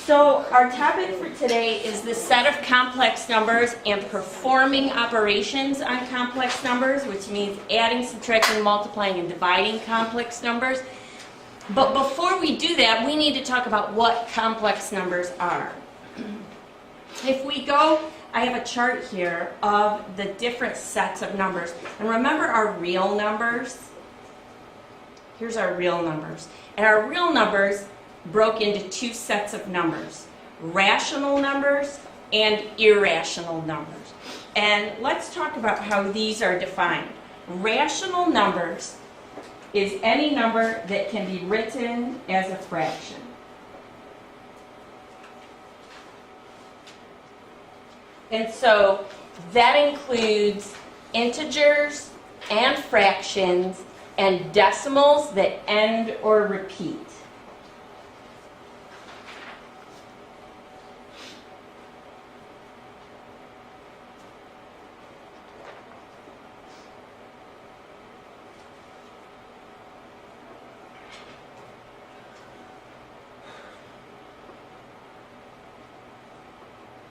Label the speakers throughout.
Speaker 1: So our topic for today is the set of complex numbers and performing operations on complex numbers, which means adding, subtracting, multiplying, and dividing complex numbers. But before we do that, we need to talk about what complex numbers are. If we go, I have a chart here of the different sets of numbers. And remember our real numbers? Here's our real numbers. And our real numbers broke into two sets of numbers, rational numbers and irrational numbers. And let's talk about how these are defined. Rational numbers is any number that can be written as a fraction. And so that includes integers and fractions and decimals that end or repeat.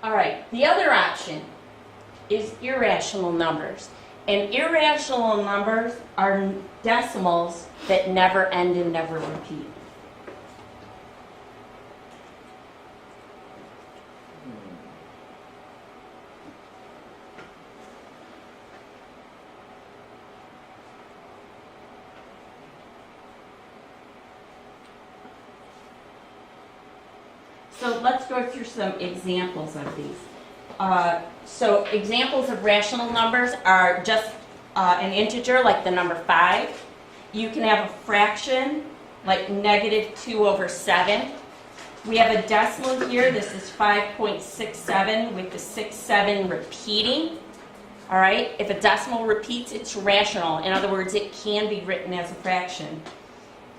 Speaker 1: All right, the other option is irrational numbers. And irrational numbers are decimals that never end and never repeat. So let's go through some examples of these. So examples of rational numbers are just an integer like the number 5. You can have a fraction like -2/7. We have a decimal here. This is 5.67 with the 6-7 repeating. All right, if a decimal repeats, it's rational. In other words, it can be written as a fraction.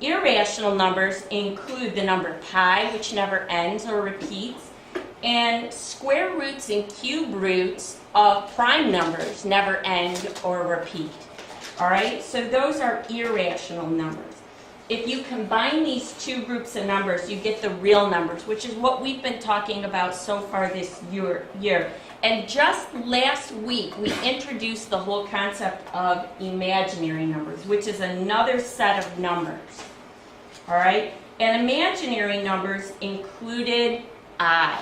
Speaker 1: Irrational numbers include the number pi, which never ends or repeats, and square roots and cube roots of prime numbers never end or repeat. All right, so those are irrational numbers. If you combine these two groups of numbers, you get the real numbers, which is what we've been talking about so far this year. And just last week, we introduced the whole concept of imaginary numbers, which is another set of numbers. All right, and imaginary numbers included I.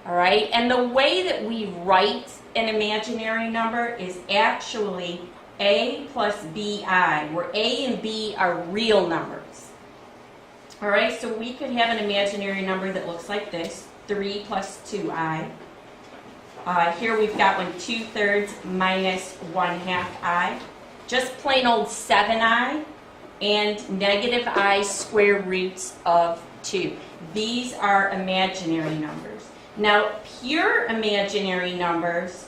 Speaker 1: All right, and the way that we write an imaginary number is actually A plus BI, where A and B are real numbers. All right, so we could have an imaginary number that looks like this, 3 plus 2I. Here we've got 2/3 minus 1/2 I. Just plain old 7I. And -I square roots of 2. These are imaginary numbers. Now, pure imaginary numbers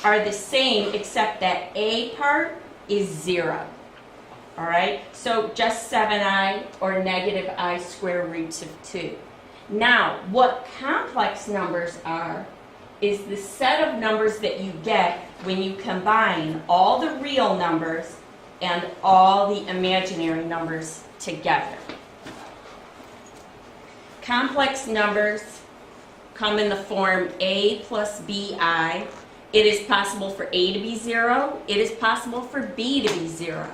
Speaker 1: are the same except that A part is 0. All right? So just 7I or -I square roots of 2. Now, what complex numbers are is the set of numbers that you get when you combine all the real numbers and all the imaginary numbers together. Complex numbers come in the form A plus BI. It is possible for A to be 0. It is possible for B to be 0.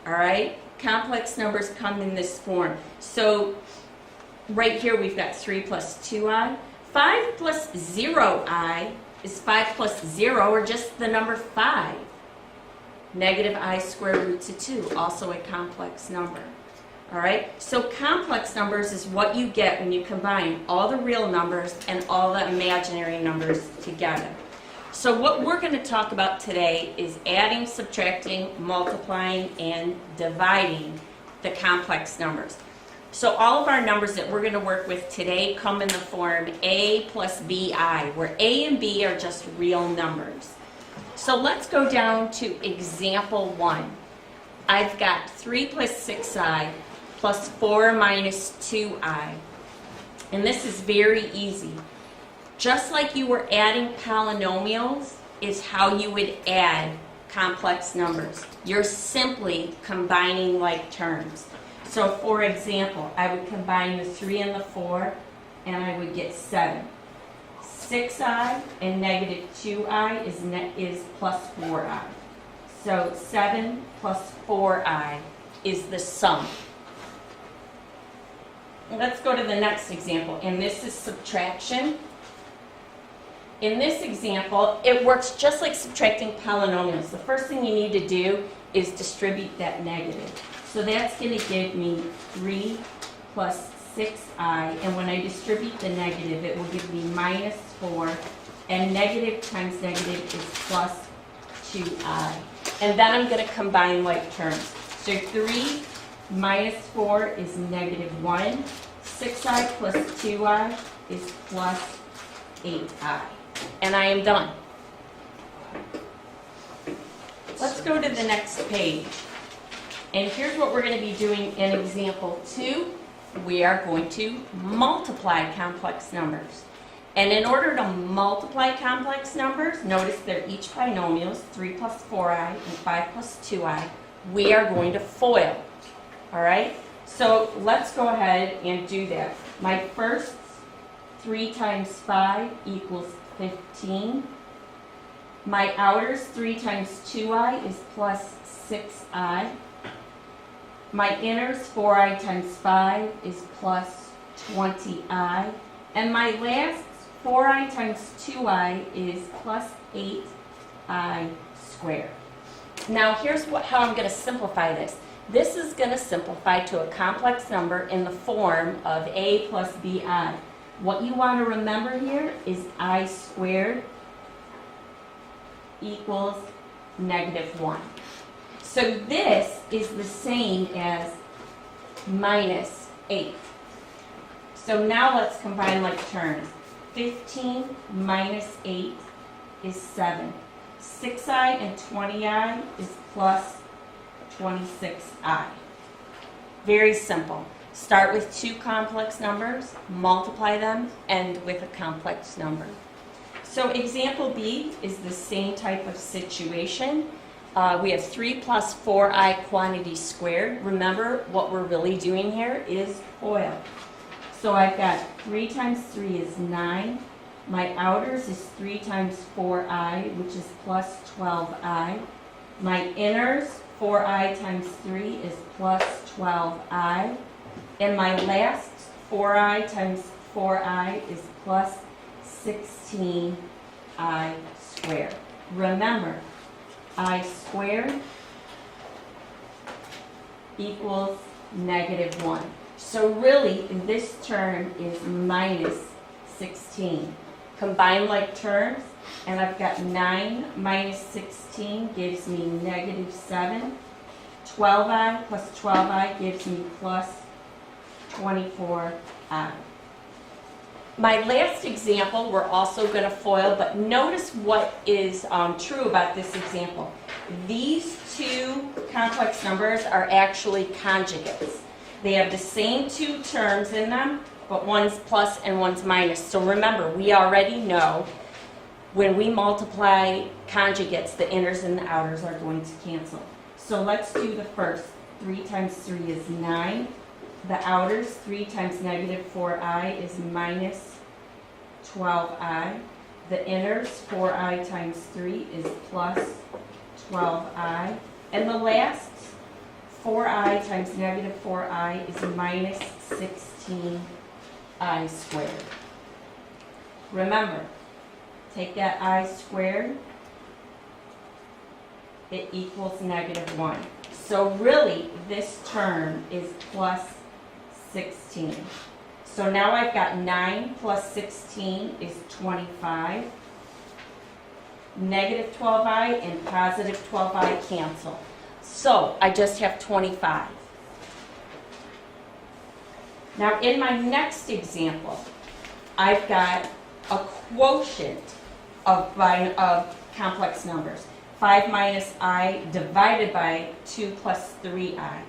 Speaker 1: All right? Complex numbers come in this form. So right here we've got 3 plus 2I. 5 plus 0I is 5 plus 0, or just the number 5. -I square roots of 2, also a complex number. All right, so complex numbers is what you get when you combine all the real numbers and all the imaginary numbers together. So what we're going to talk about today is adding, subtracting, multiplying, and dividing the complex numbers. So all of our numbers that we're going to work with today come in the form A plus BI, where A and B are just real numbers. So let's go down to example 1. I've got 3 plus 6I plus 4 minus 2I. And this is very easy. Just like you were adding polynomials is how you would add complex numbers. You're simply combining like terms. So for example, I would combine the 3 and the 4 and I would get 7. 6i and negative 2i is plus 4i. So 7 plus 4i is the sum. Let's go to the next example, and this is subtraction. In this example, it works just like subtracting polynomials. The first thing you need to do is distribute that negative. So that's going to give me 3 plus 6i, and when I distribute the negative, it will give me minus 4, and negative times negative is plus 2i. And then I'm going to combine like terms. So 3 minus 4 is negative 1. 6i plus 2i is plus 8i. And I am done. Let's go to the next page. And here's what we're going to be doing in example 2. We are going to multiply complex numbers. And in order to multiply complex numbers, notice they're each binomials, 3 plus 4i and 5 plus 2i. We are going to FOIL. All right? So let's go ahead and do that. My first 3 times 5 equals 15. My outers, 3 times 2i is plus 6i. My inners, 4i times 5 is plus 20i. And my last, 4i times 2i is plus 8i squared. Now here's how I'm going to simplify this. This is going to simplify to a complex number in the form of a plus bi. What you want to remember here is I squared equals negative 1. So this is the same as minus 8. So now let's combine like terms. 15 minus 8 is 7. 6i and 20i is plus 26i. Very simple. Start with 2 complex numbers, multiply them, end with a complex number. So example B is the same type of situation. We have 3 plus 4i quantity squared. Remember, what we're really doing here is FOIL. So I've got 3 times 3 is 9. My outers is 3 times 4i, which is plus 12i. My inners, 4i times 3 is plus 12i. And my last, 4i times 4i is plus 16i squared. Remember, I squared equals negative 1. So really, this term is minus 16. Combine like terms, and I've got 9 minus 16 gives me negative 7. 12i plus 12i gives me plus 24i. My last example, we're also going to FOIL, but notice what is true about this example. These 2 complex numbers are actually conjugates. They have the same 2 terms in them, but one's plus and one's minus. So remember, we already know when we multiply conjugates, the inners and the outers are going to cancel. So let's do the first. 3 times 3 is 9. The outers, 3 times negative 4i is minus 12i. The inners, 4i times 3 is plus 12i. And the last, 4i times negative 4i is minus 16i squared. Remember, take that I squared, it equals negative 1. So really, this term is plus 16. So now I've got 9 plus 16 is 25. Negative 12i and positive 12i cancel. So I just have 25. Now in my next example, I've got a quotient of complex numbers. 5 minus I divided by 2 plus 3i.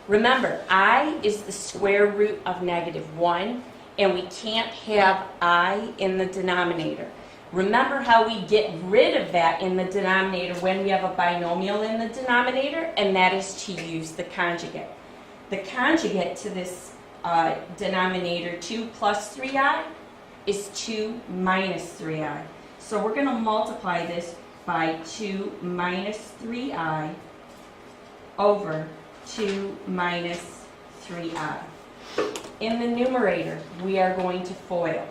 Speaker 1: Remember, I is the square root of negative 1, and we can't have I in the denominator. Remember how we get rid of that in the denominator when we have a binomial in the denominator, and that is to use the conjugate. The conjugate to this denominator, 2 plus 3i, is 2 minus 3i. So we're going to multiply this by 2 minus 3i over 2 minus 3i. In the numerator, we are going to FOIL.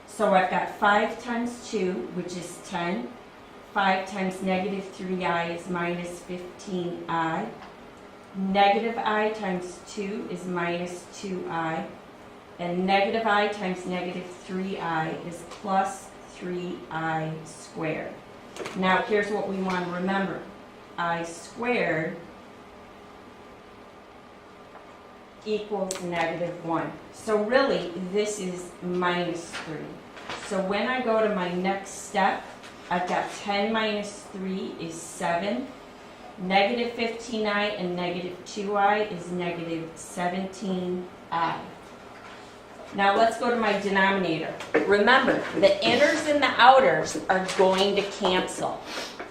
Speaker 1: So I've got 5 times 2, which is 10. 5 times negative 3i is minus 15i. Negative I times 2 is minus 2i. And negative I times negative 3i is plus 3i squared. Now here's what we want to remember. I squared equals negative 1. So really, this is minus 3. So when I go to my next step, I've got 10 minus 3 is 7. Negative 15i and negative 2i is negative 17i. Now let's go to my denominator. Remember, the inners and the outers are going to cancel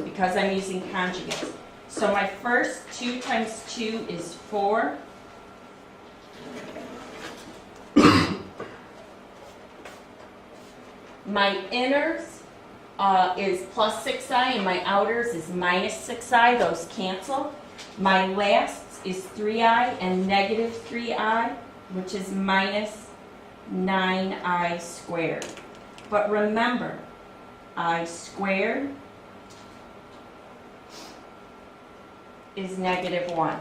Speaker 1: because I'm using conjugates. So my first 2 times 2 is 4. My inners is plus 6i and my outers is minus 6i. Those cancel. My lasts is 3i and negative 3i, which is minus 9i squared. But remember, I squared is negative 1.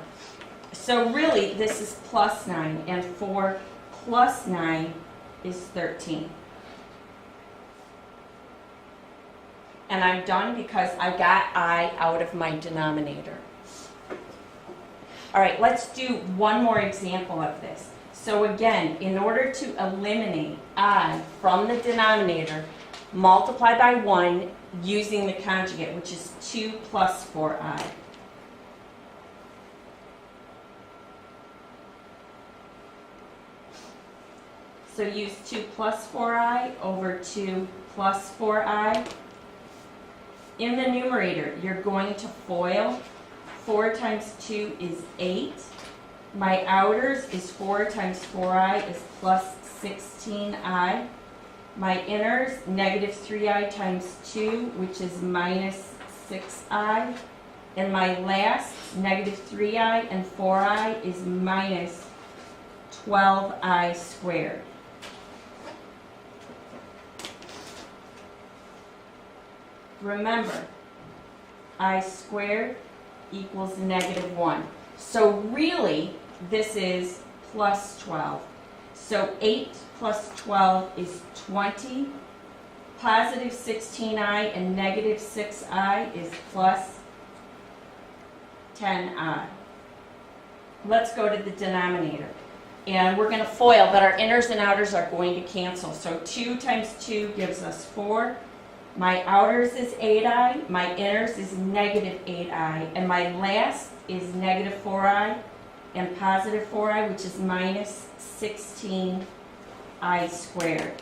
Speaker 1: So really, this is plus 9, and 4 plus 9 is 13. And I'm done because I got I out of my denominator. All right, let's do one more example of this. So again, in order to eliminate I from the denominator, multiply by 1 using the conjugate, which is 2 plus 4i. So use 2 plus 4i over 2 plus 4i. In the numerator, you're going to FOIL. 4 times 2 is 8. My outers is 4 times 4i is plus 16i. My inners, negative 3i times 2, which is minus 6i. And my last, negative 3i and 4i is minus 12i squared. Remember, I squared equals negative 1. So really, this is plus 12. So 8 plus 12 is 20. Positive 16i and negative 6i is plus 10i. Let's go to the denominator. And we're going to FOIL, but our inners and outers are going to cancel. So 2 times 2 gives us 4. My outers is 8i, my inners is negative 8i, and my last is negative 4i and positive 4i, which is minus 16i squared.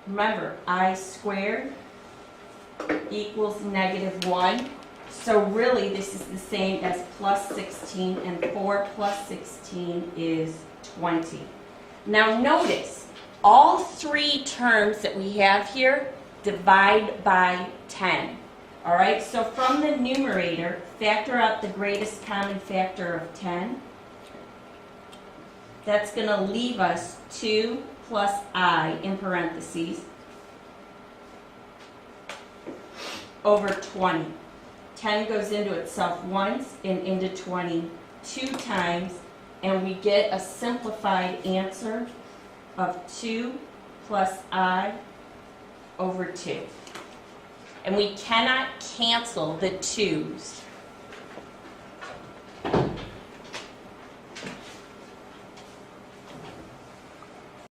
Speaker 1: Remember, I squared equals negative 1. So really, this is the same as plus 16, and 4 plus 16 is 20. Now notice, all 3 terms that we have here divide by 10. All right, so from the numerator, factor out the greatest common factor of 10. That's going to leave us 2 plus I in parentheses over 20. 10 goes into itself once and into 20 2 times, and we get a simplified answer of 2 plus I over 2. And we cannot cancel the 2's